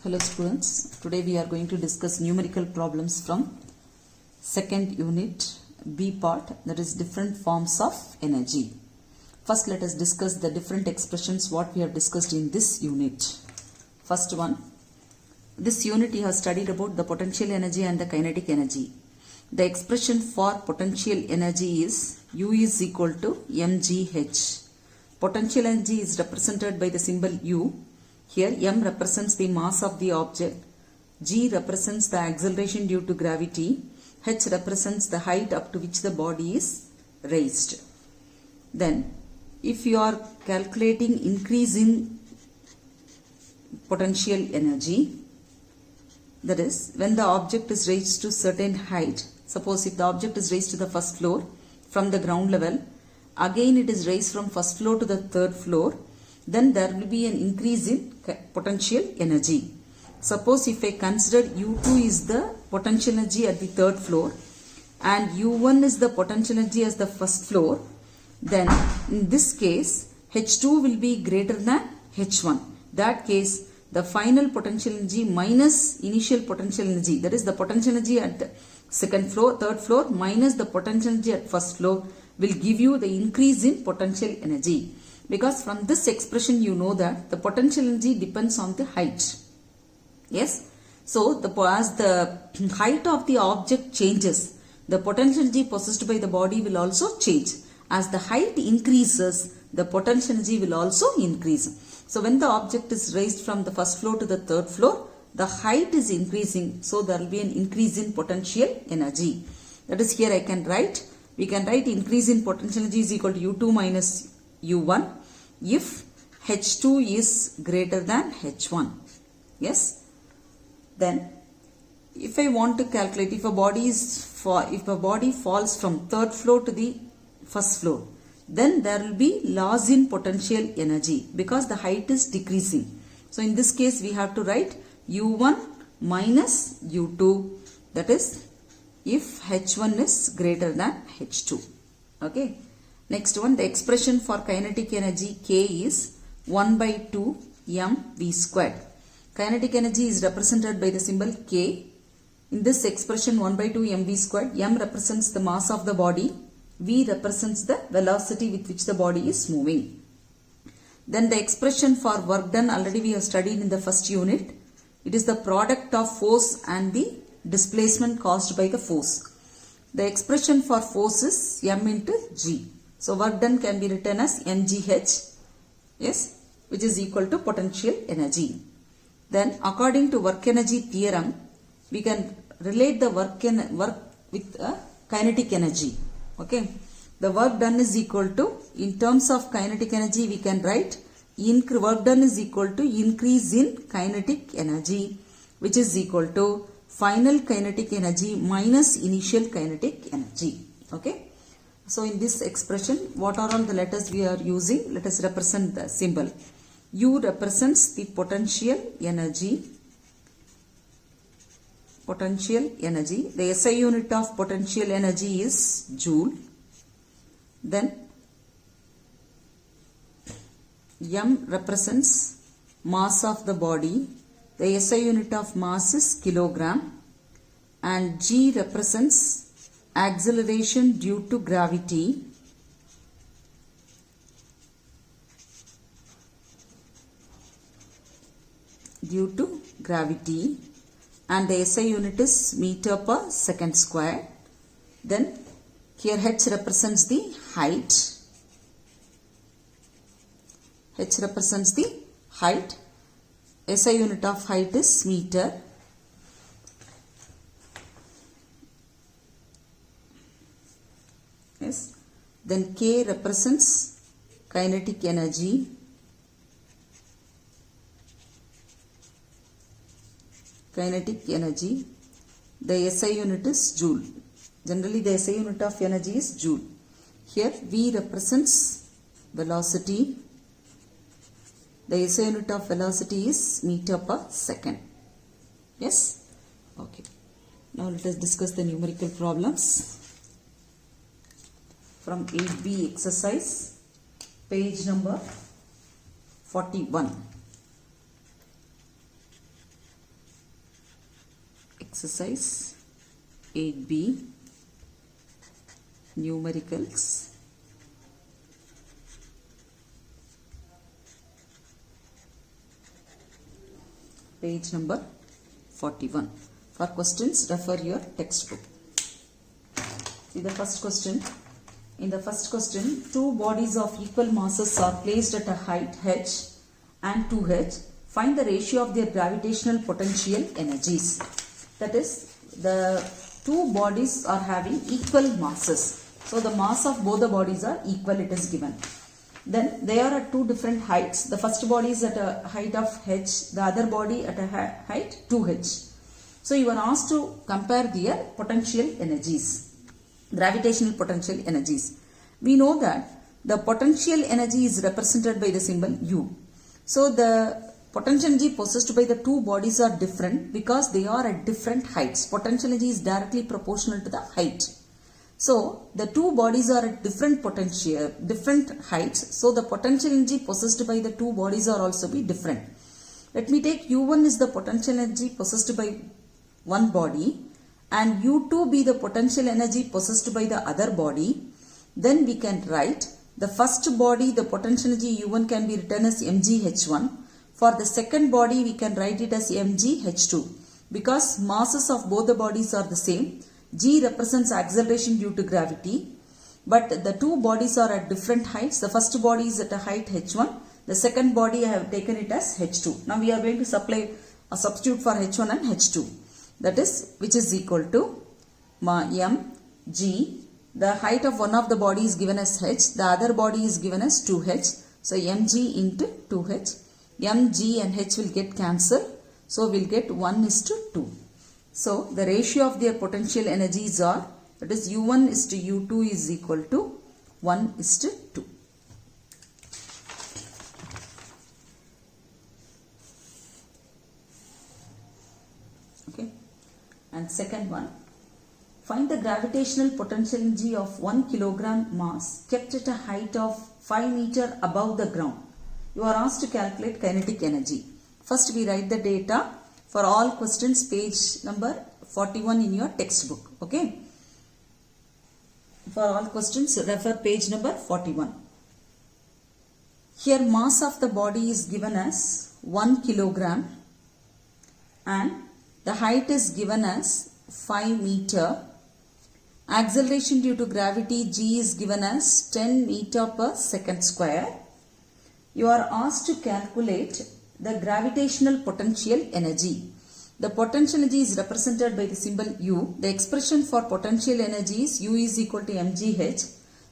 Hello students, today we are going to discuss numerical problems from second unit B part, that is different forms of energy. First let us discuss the different expressions what we have discussed in this unit. First one, this unit you have studied about the potential energy and the kinetic energy. The expression for potential energy is U is equal to mgh. Potential energy is represented by the symbol U. Here m represents the mass of the object, g represents the acceleration due to gravity, h represents the height up to which the body is raised. Then if you are calculating increase in potential energy, that is when the object is raised to certain height, suppose if the object is raised to the first floor from the ground level, again it is raised from first floor to the third floor, then there will be an increase in potential energy. Suppose if I consider U2 is the potential energy at the third floor and U1 is the potential energy as the first floor, then in this case H2 will be greater than H1. That case the final potential energy minus initial potential energy, that is the potential energy at the second floor, third floor minus the potential energy at first floor, will give you the increase in potential energy. Because from this expression you know that the potential energy depends on the height. Yes. So as the height of the object changes, the potential energy possessed by the body will also change. As the height increases, the potential energy will also increase. So when the object is raised from the first floor to the third floor, the height is increasing. So there will be an increase in potential energy. That is, here I can write, we can write increase in potential energy is equal to U2 minus U1 if H2 is greater than H1. Yes. Then if I want to calculate if a body falls from third floor to the first floor, then there will be loss in potential energy because the height is decreasing. So in this case we have to write U1 minus U2, that is if H1 is greater than H2. Okay. Next one, the expression for kinetic energy K is 1 by 2 mv squared. Kinetic energy is represented by the symbol K. In this expression 1 by 2 mv squared, m represents the mass of the body, v represents the velocity with which the body is moving. Then the expression for work done already we have studied in the first unit. It is the product of force and the displacement caused by the force. The expression for force is m into g. So work done can be written as mgh, yes, which is equal to potential energy. Then according to work energy theorem, we can relate the work with kinetic energy. Okay, the work done is equal to, in terms of kinetic energy we can write work done is equal to increase in kinetic energy, which is equal to final kinetic energy minus initial kinetic energy. Okay. So in this expression, what are all the letters we are using? Let us represent the symbol. U represents the potential energy. Potential energy. The SI unit of potential energy is joule. Then M represents mass of the body. The SI unit of mass is kilogram. And G represents acceleration due to gravity. And the SI unit is meter per second square. Then here H represents the height. H represents the height. SI unit of height is meter. Yes. Then K represents kinetic energy. The SI unit is joule. Generally the SI unit of energy is joule. Here V represents velocity. The SI unit of velocity is meter per second. Yes. Okay. Now let us discuss the numerical problems. From 8B exercise, page number 41. Exercise 8B, numericals. Page number 41. For questions, refer your textbook. See the first question. In the first question, two bodies of equal masses are placed at a height h and 2h. Find the ratio of their gravitational potential energies. That is, the two bodies are having equal masses. So the mass of both the bodies are equal, it is given. Then they are at two different heights. The first body is at a height of h, the other body at a height 2h. So you are asked to compare their potential energies, gravitational potential energies. We know that the potential energy is represented by the symbol U. So the potential energy possessed by the two bodies are different because they are at different heights. Potential energy is directly proportional to the height. So the two bodies are at different heights. So the potential energy possessed by the two bodies are also be different. Let me take U1 is the potential energy possessed by one body and U2 be the potential energy possessed by the other body. Then we can write the first body, the potential energy U1 can be written as mgh1. For the second body, we can write it as mgh2. Because masses of both the bodies are the same, g represents acceleration due to gravity. But the two bodies are at different heights. The first body is at a height h1. The second body I have taken it as h2. Now we are going to substitute for h1 and h2. That is, which is equal to mg. The height of one of the body is given as h. The other body is given as 2h. So mg into 2h. mg and h will get cancelled. So we will get 1:2. So the ratio of their potential energies are, that is U1 is to U2 is equal to 1:2. Okay. And second one, find the gravitational potential energy of 1 kilogram mass kept at a height of 5 meter above the ground. You are asked to calculate kinetic energy. First we write the data for all questions, page number 41 in your textbook. Okay. For all questions, refer page number 41. Here mass of the body is given as 1 kilogram and the height is given as 5 meter. Acceleration due to gravity g is given as 10 meter per second square. You are asked to calculate the gravitational potential energy. The potential energy is represented by the symbol U. The expression for potential energy is U is equal to mgh.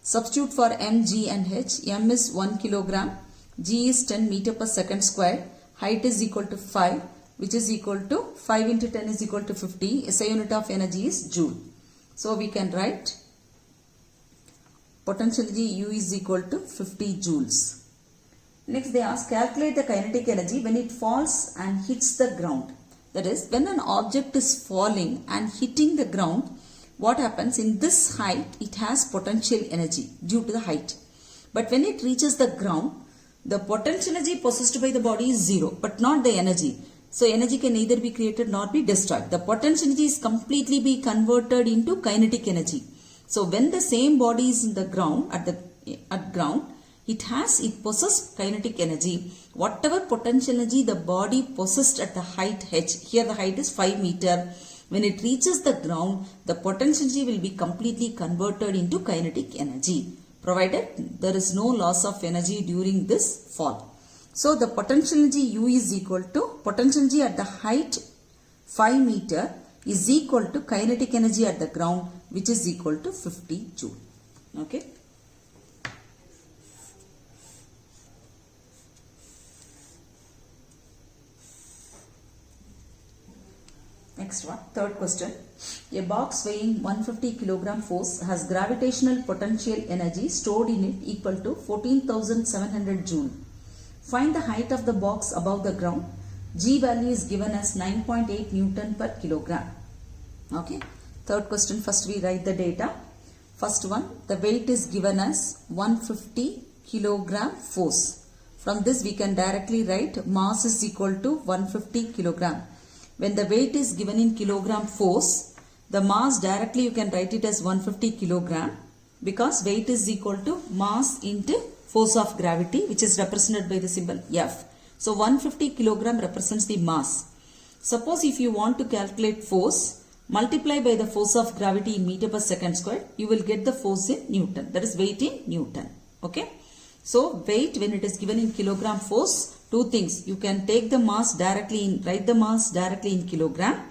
Substitute for mg and h. M is 1 kilogram. G is 10 meter per second square. Height is equal to 5, which is equal to 5 into 10 is equal to 50. SI unit of energy is joule. So we can write potential energy U is equal to 50 joules. Next they ask, calculate the kinetic energy when it falls and hits the ground. That is, when an object is falling and hitting the ground, what happens in this height, it has potential energy due to the height. But when it reaches the ground, the potential energy possessed by the body is 0, but not the energy. So energy can neither be created nor be destroyed. The potential energy is completely be converted into kinetic energy. So when the same body is in the ground, at ground, it possesses kinetic energy. Whatever potential energy the body possessed at the height h, here the height is 5 meter. When it reaches the ground, the potential energy will be completely converted into kinetic energy, provided there is no loss of energy during this fall. So the potential energy U is equal to, potential energy at the height 5 meter is equal to kinetic energy at the ground, which is equal to 50 joule. Okay. Next one, third question. A box weighing 150 kilogram force has gravitational potential energy stored in it equal to 14,700 joule. Find the height of the box above the ground. G value is given as 9.8 Newton per kilogram. Okay. Third question, first we write the data. First one, the weight is given as 150 kilogram force. From this we can directly write mass is equal to 150 kilogram. when the weight is given in kilogram force, the mass directly you can write it as 150 kilogram because weight is equal to mass into force of gravity, which is represented by the symbol F. So 150 kilogram represents the mass. Suppose if you want to calculate force, multiply by the force of gravity in meter per second square, you will get the force in Newton. That is weight in Newton. Okay. So weight when it is given in kilogram force, two things. You can take the mass directly in, write the mass directly in kilogram,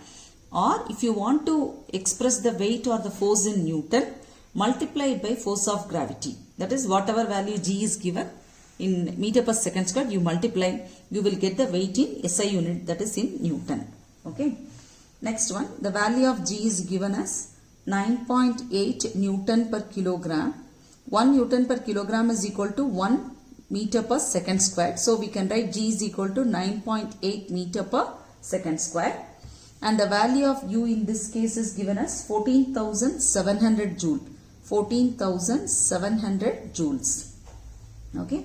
or if you want to express the weight or the force in Newton, multiply it by force of gravity. That is whatever value G is given in meter per second square, you multiply, you will get the weight in SI unit, that is in Newton. Okay. Next one, the value of G is given as 9.8 Newton per kilogram. 1 Newton per kilogram is equal to 1 meter per second square. So we can write G is equal to 9.8 meter per second square. And the value of U in this case is given as 14,700 joule. 14,700 joules. Okay.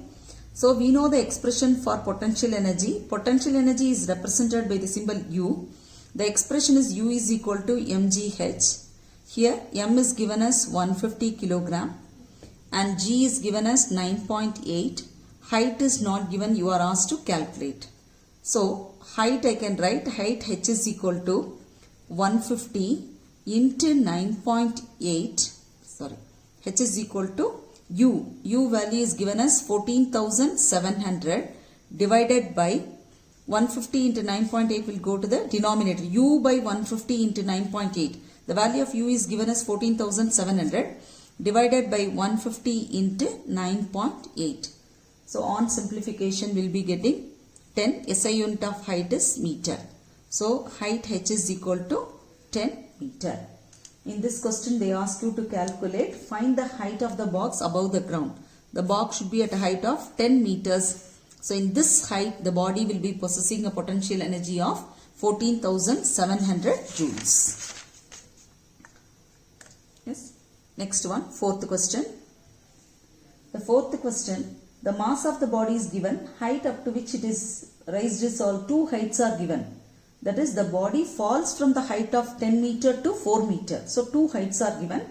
So we know the expression for potential energy. Potential energy is represented by the symbol U. The expression is U is equal to mgh. Here M is given as 150 kilogram and G is given as 9.8. Height is not given, you are asked to calculate. So height I can write, height h is equal to 150 into 9.8. Sorry, h is equal to U. U value is given as 14,700 divided by 150 into 9.8 will go to the denominator. U by 150 into 9.8. The value of U is given as 14,700 divided by 150 into 9.8. So on simplification we will be getting 10. SI unit of height is meter. So height h is equal to 10 meter. In this question they ask you to calculate, find the height of the box above the ground. The box should be at a height of 10 meters. So in this height the body will be possessing a potential energy of 14,700 joules. Yes. Next one, fourth question. The fourth question, the mass of the body is given, height up to which it is raised is all, two heights are given. That is, the body falls from the height of 10 meter to 4 meter. So, two heights are given.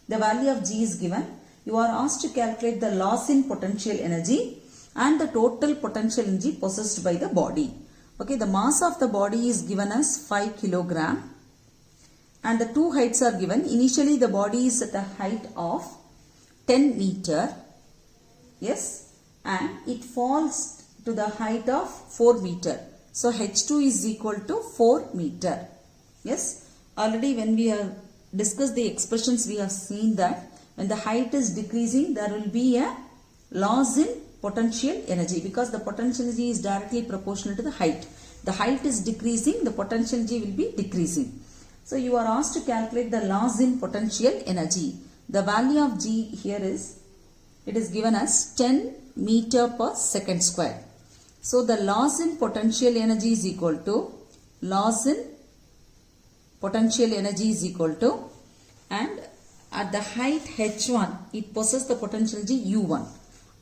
The value of G is given. You are asked to calculate the loss in potential energy and the total potential energy possessed by the body. Okay, the mass of the body is given as 5 kilogram and the two heights are given. Initially, the body is at a height of 10 meter. Yes, and it falls to the height of 4 meter. So H2 is equal to 4 meter. Yes, already when we have discussed the expressions, we have seen that when the height is decreasing, there will be a loss in potential energy because the potential energy is directly proportional to the height. The height is decreasing, the potential energy will be decreasing. So you are asked to calculate the loss in potential energy. The value of G here is, it is given as 10 meter per second square. So the loss in potential energy is equal to, loss in potential energy is equal to, and at the height H1 it possesses the potential energy U1.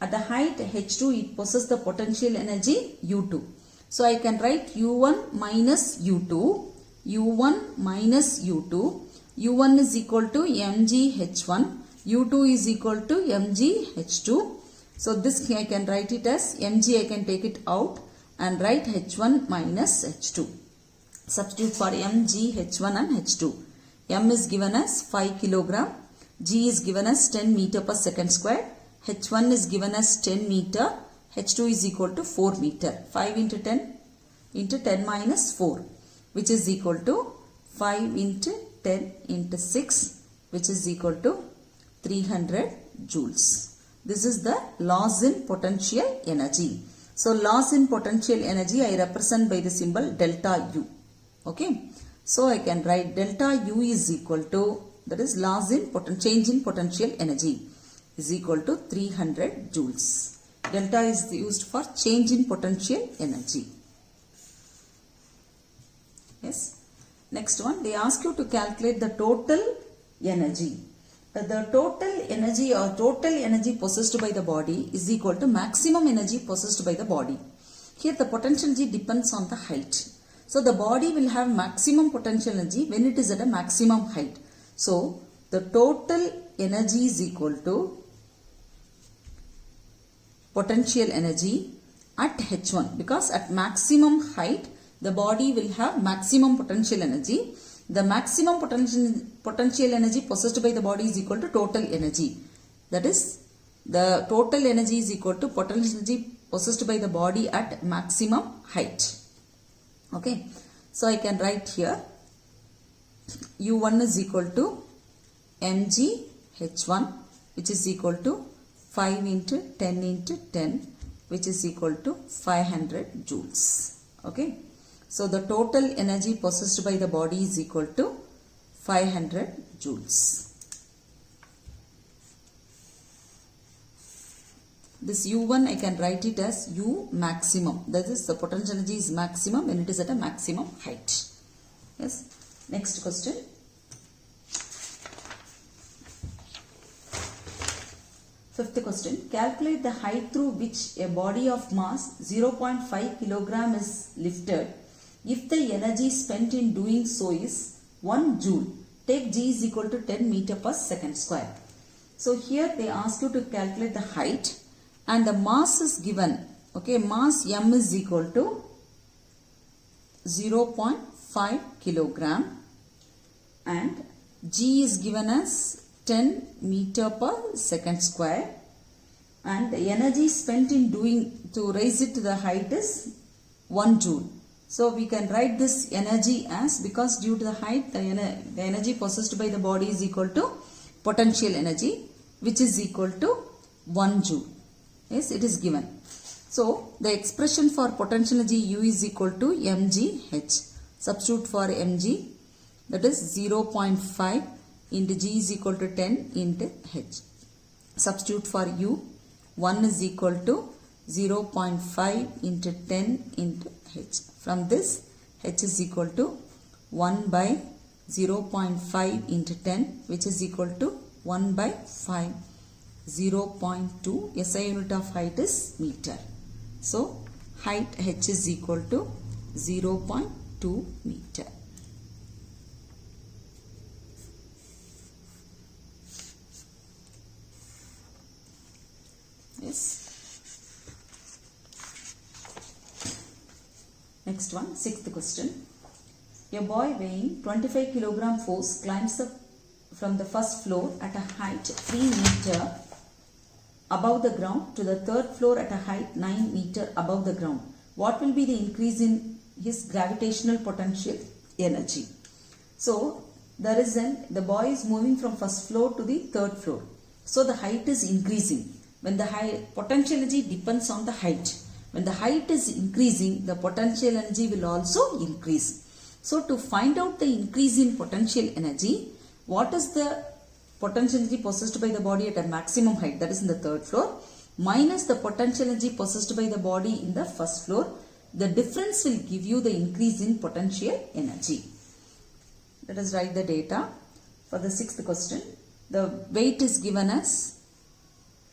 At the height H2 it possesses the potential energy U2. So I can write U1 minus U2, U1 minus U2, U1 is equal to mgH1, U2 is equal to mgH2. So this I can write it as mg, I can take it out and write H1 minus H2. Substitute for mg, H1 and H2. M is given as 5 kilogram, G is given as 10 meter per second square, H1 is given as 10 meter, H2 is equal to 4 meter. 5 into 10 minus 4, which is equal to 5 into 10 into 6, which is equal to 300 joules. This is the loss in potential energy. So loss in potential energy I represent by the symbol delta U. Okay. So I can write delta U is equal to, that is loss in change in potential energy is equal to 300 joules. Delta is used for change in potential energy. Yes. Next one, they ask you to calculate the total energy. The total energy or total energy possessed by the body is equal to maximum energy possessed by the body. Here the potential energy depends on the height. So the body will have maximum potential energy when it is at a maximum height. So the total energy is equal to potential energy at H1, because at maximum height the body will have maximum potential energy. The maximum potential energy possessed by the body is equal to total energy. That is, the total energy is equal to potential energy possessed by the body at maximum height. Okay, so I can write here U1 is equal to mg H1, which is equal to 5 into 10 into 10, which is equal to 500 joules. Okay, so the total energy possessed by the body is equal to 500 joules. This U1 I can write it as U maximum. That is, the potential energy is maximum when it is at a maximum height. Yes. Next question. Fifth question. Calculate the height through which a body of mass 0.5 kilogram is lifted if the energy spent in doing so is 1 joule. Take G is equal to 10 meter per second square. So here they ask you to calculate the height and the mass is given. Okay, mass M is equal to 0.5 kilogram and G is given as 10 meter per second square, and the energy spent in doing to raise it to the height is 1 joule. So we can write this energy as, because due to the height the energy possessed by the body is equal to potential energy, which is equal to 1 joule. Yes, it is given. So the expression for potential energy U is equal to mgh. Substitute for mg, that is 0.5 into G is equal to 10 into h. Substitute for U, 1 is equal to 0.5 into 10 into h. From this, h is equal to 1 by 0.5 into 10, which is equal to 1 by 5. 0.2. SI unit of height is meter. So height h is equal to 0.2 meter. Yes. Next one, sixth question. A boy weighing 25 kilogram force climbs up from the first floor at a height 3 meter above the ground to the third floor at a height 9 meter above the ground. What will be the increase in his gravitational potential energy? So the boy is moving from first floor to the third floor. So the height is increasing. When the potential energy depends on the height. When the height is increasing, the potential energy will also increase. So to find out the increase in potential energy, what is the potential energy possessed by the body at a maximum height, that is in the third floor, minus the potential energy possessed by the body in the first floor, the difference will give you the increase in potential energy. Let us write the data for the sixth question. The weight is given as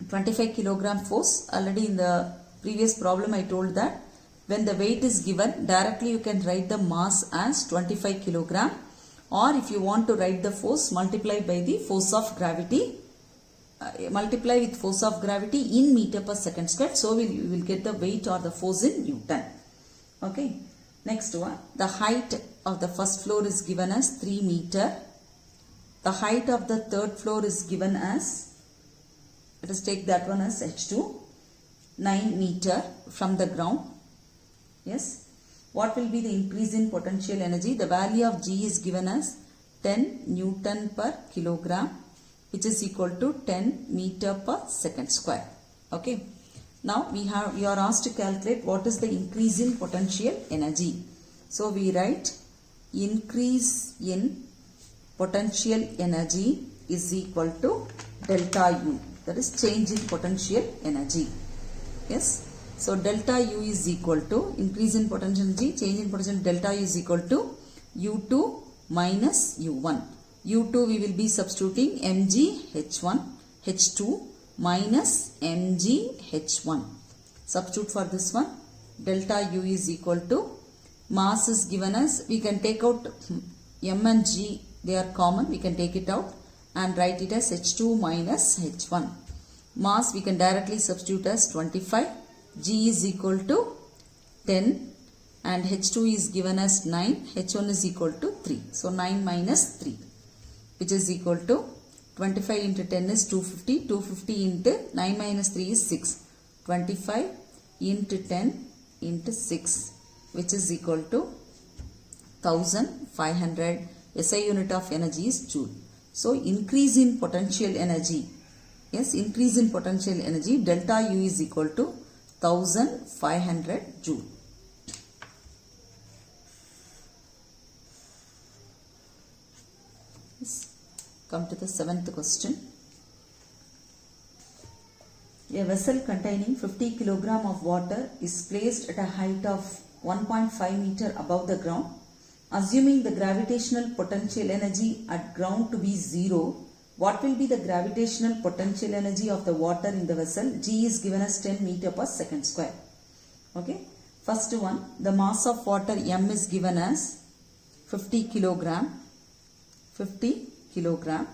25 kilogram force. Already in the previous problem I told that when the weight is given, directly you can write the mass as 25 kilogram. Or if you want to write the force, multiply by the force of gravity, multiply with force of gravity in meter per second square. So you will get the weight or the force in Newton. Okay. Next one, the height of the first floor is given as 3 meter. The height of the third floor is given as, let us take that one as H2, 9 meter from the ground. Yes. What will be the increase in potential energy? The value of G is given as 10 Newton per kilogram, which is equal to 10 meter per second square. Okay. Now you are asked to calculate what is the increase in potential energy. So we write increase in potential energy is equal to delta U. That is change in potential energy. Yes. So delta U is equal to increase in potential energy, change in potential delta U is equal to U2 minus U1. U2 we will be substituting mg H1, H2 minus mg H1. Substitute for this one, delta U is equal to mass is given as, we can take out m and g, they are common, we can take it out and write it as H2 minus H1. Mass we can directly substitute as 25, g is equal to 10 and H2 is given as 9, H1 is equal to 3. So 9 minus 3, which is equal to 25 into 10 is 250, 250 into 9 minus 3 is 6, 25 into 10 into 6, which is equal to 1500. SI unit of energy is joule. So increase in potential energy, yes, increase in potential energy, delta U is equal to 1500 joule. Come to the 7th question. A vessel containing 50 kg of water is placed at a height of 1.5 meter above the ground. Assuming the gravitational potential energy at ground to be 0, what will be the gravitational potential energy of the water in the vessel? G is given as 10 meter per second square. Okay. First one, the mass of water M is given as 50 kilogram. 50 kilogram,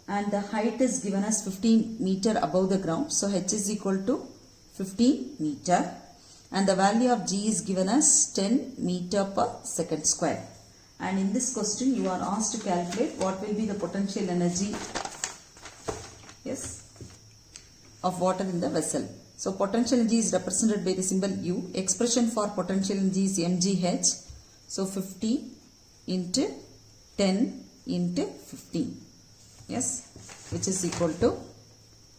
and the height is given as 15 meter above the ground. So H is equal to 15 meter, and the value of G is given as 10 meter per second square. And in this question you are asked to calculate what will be the potential energy, yes, of water in the vessel. So potential energy is represented by the symbol U. Expression for potential energy is mgh. So 50 into 10 into 15, yes, which is equal to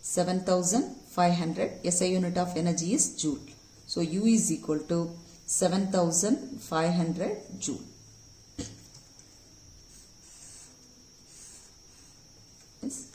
7500. SI unit of energy is joule. So U is equal to 7500 joule. Yes.